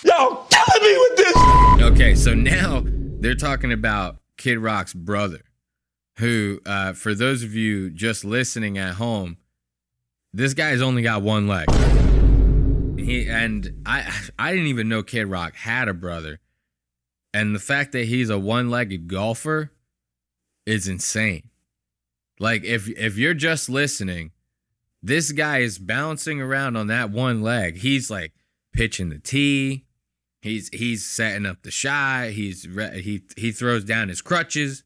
Y'all killing me with this. Okay, so now they're talking about Kid Rock's brother, who, for those of you just listening at home, this guy's only got one leg. I didn't even know Kid Rock had a brother. And the fact that he's a one-legged golfer is insane. Like, if you're just listening, this guy is bouncing around on that one leg. He's like pitching the tee. He's setting up the shot. He throws down his crutches.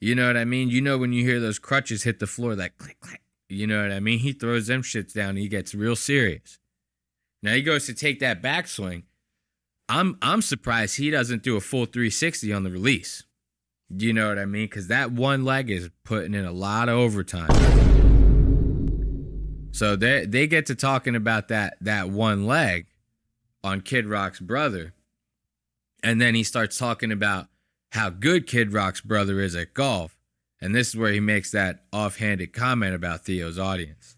You know what I mean? You know when you hear those crutches hit the floor, like click, click. You know what I mean? He throws them shits down. He gets real serious. Now he goes to take that backswing. I'm surprised he doesn't do a full 360 on the release. Do you know what I mean? Because that one leg is putting in a lot of overtime. So they get to talking about that one leg on Kid Rock's brother. And then he starts talking about how good Kid Rock's brother is at golf. And this is where he makes that offhanded comment about Theo's audience.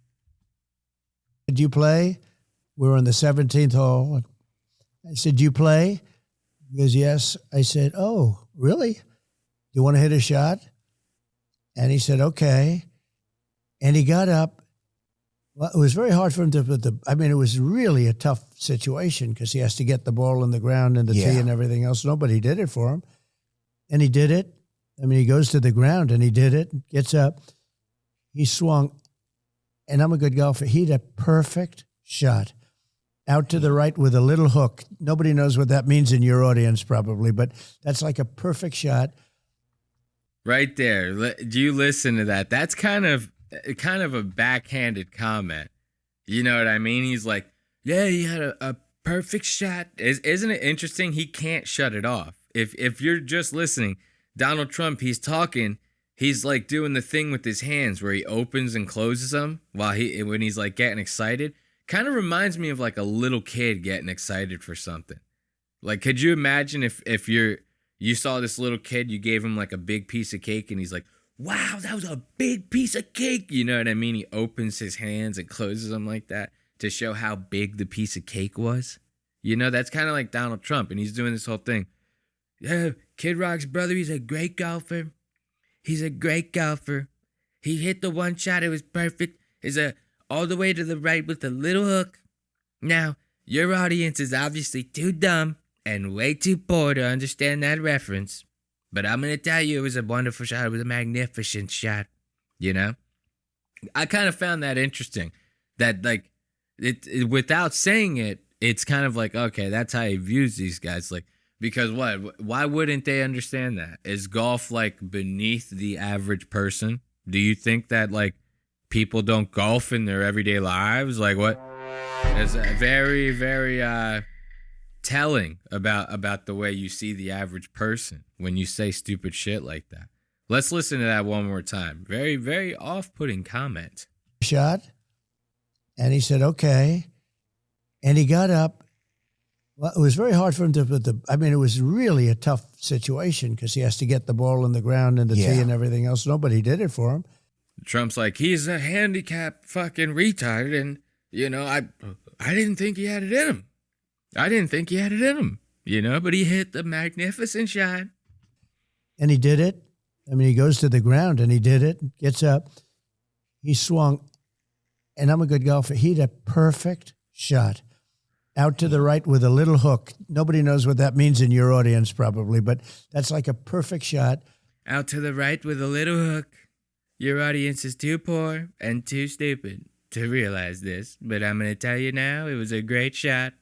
Did you play? We were on the 17th hole. I said, "Do you play?" He goes, "Yes." I said, "Oh, really? You want to hit a shot?" And he said, "Okay." And he got up. Well, it was very hard for him to put it was really a tough situation because he has to get the ball in the ground and the tee and everything else. Nobody did it for him. And he did it. I mean, he goes to the ground and he did it, gets up. He swung, and I'm a good golfer. He had a perfect shot out to the right with a little hook. Nobody knows what that means in your audience probably, but that's like a perfect shot. Right there. Do you listen to that? That's kind of a backhanded comment. You know what I mean? He's like, yeah, he had a perfect shot. Isn't it interesting? He can't shut it off. If you're just listening, Donald Trump, he's talking, he's like doing the thing with his hands where he opens and closes them when he's like getting excited. Kind of reminds me of like a little kid getting excited for something. Like, could you imagine if you saw this little kid, you gave him like a big piece of cake and he's like, wow, that was a big piece of cake. You know what I mean? He opens his hands and closes them like that to show how big the piece of cake was. You know, that's kind of like Donald Trump, and he's doing this whole thing. Yeah, Kid Rock's brother, he's a great golfer. He's a great golfer. He hit the one shot. It was perfect. It's all the way to the right with a little hook. Now, your audience is obviously too dumb and way too poor to understand that reference. But I'm going to tell you, it was a wonderful shot. It was a magnificent shot. You know? I kind of found that interesting. That, like, it without saying it, it's kind of like, okay, that's how he views these guys. Like, because what? Why wouldn't they understand that? Is golf, like, beneath the average person? Do you think that, like, people don't golf in their everyday lives? Like, what? It's very, very telling about the way you see the average person when you say stupid shit like that. Let's listen to that one more time. Very, very off-putting comment. Shot. And he said, okay. And he got up. Well, it was very hard for him to put it was really a tough situation because he has to get the ball in the ground and the tee and everything else. Nobody did it for him. Trump's like, he's a handicapped fucking retard, and, you know, I didn't think he had it in him. I didn't think he had it in him, you know, but he hit the magnificent shot. And he did it. I mean, he goes to the ground and he did it, gets up. He swung, and I'm a good golfer. He had a perfect shot out to the right with a little hook. Nobody knows what that means in your audience probably, but that's like a perfect shot. Out to the right with a little hook. Your audience is too poor and too stupid to realize this, but I'm going to tell you now, it was a great shot.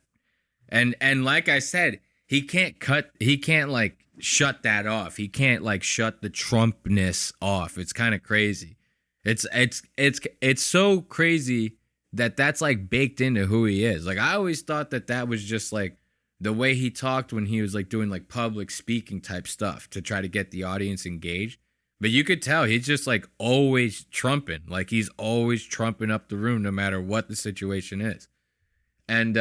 And like I said, he can't like shut that off. He can't like shut the Trumpness off. It's kind of crazy. It's so crazy that that's like baked into who he is. Like, I always thought that was just like the way he talked when he was like doing like public speaking type stuff to try to get the audience engaged. But you could tell he's just like always trumping. Like, he's always trumping up the room no matter what the situation is. And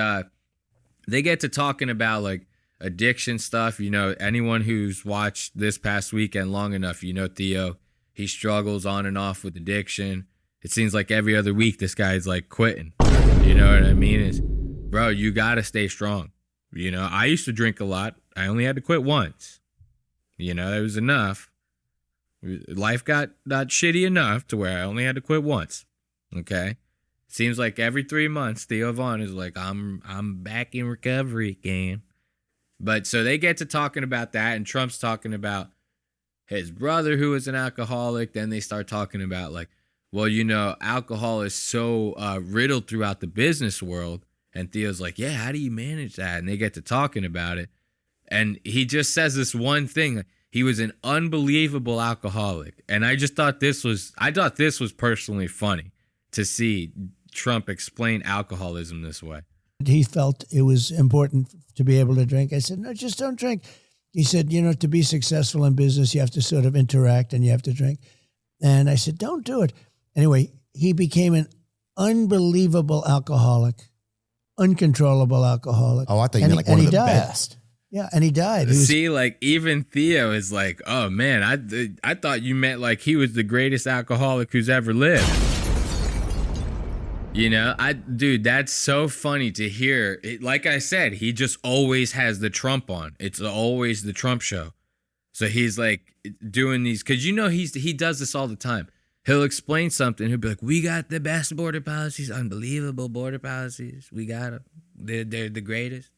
they get to talking about like addiction stuff. You know, anyone who's watched this past weekend long enough, you know, Theo, he struggles on and off with addiction. It seems like every other week this guy's like quitting. You know what I mean? bro, you got to stay strong. You know, I used to drink a lot. I only had to quit once. You know, it was enough. Life got not shitty enough to where I only had to quit once. Okay? Seems like every 3 months, Theo Vaughn is like, I'm back in recovery again. But so they get to talking about that, and Trump's talking about his brother who was an alcoholic. Then they start talking about like, well, you know, alcohol is so riddled throughout the business world. And Theo's like, yeah, how do you manage that? And they get to talking about it. And he just says this one thing. He was an unbelievable alcoholic. And I thought this was personally funny to see Trump explain alcoholism this way. He felt it was important to be able to drink. I said, no, just don't drink. He said, you know, to be successful in business, you have to sort of interact and you have to drink. And I said, don't do it. Anyway, he became an unbelievable alcoholic, uncontrollable alcoholic. Oh, I thought you meant like one of the best. Yeah, and he died. See, like even Theo is like, oh man, I thought you meant like he was the greatest alcoholic who's ever lived. You know, dude, that's so funny to hear. Like I said, he just always has the Trump on. It's always the Trump show. So he's like doing these, because you know he does this all the time. He'll explain something. He'll be like, we got the best border policies, unbelievable border policies. We got them. They're the greatest.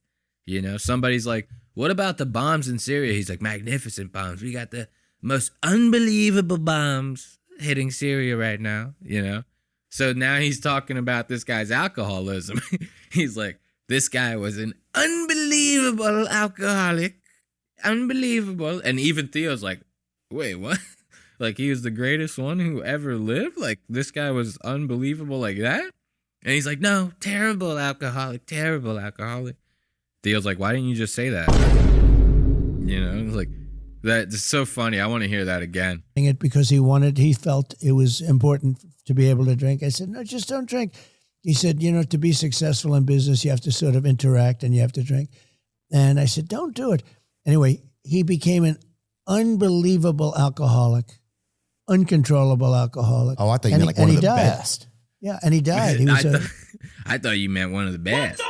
You know, somebody's like, what about the bombs in Syria? He's like, magnificent bombs. We got the most unbelievable bombs hitting Syria right now, you know? So now he's talking about this guy's alcoholism. He's like, this guy was an unbelievable alcoholic. Unbelievable. And even Theo's like, wait, what? Like he was the greatest one who ever lived? Like this guy was unbelievable like that? And he's like, no, terrible alcoholic, terrible alcoholic. Theo's like, why didn't you just say that? You know, it's like, that's so funny. I want to hear that again. It because he felt it was important to be able to drink. I said, no, just don't drink. He said, you know, to be successful in business, you have to sort of interact and you have to drink. And I said, don't do it. Anyway, he became an unbelievable alcoholic, uncontrollable alcoholic. Oh, I thought you meant like one of the best. Yeah, and he died. I thought you meant one of the best.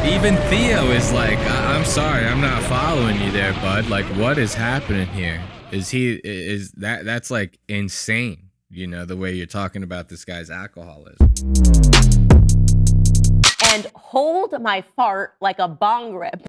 Even Theo is like, I'm sorry, I'm not following you there, bud. Like, what is happening here? That's like insane, you know, the way you're talking about this guy's alcoholism. And hold my fart like a bong rip.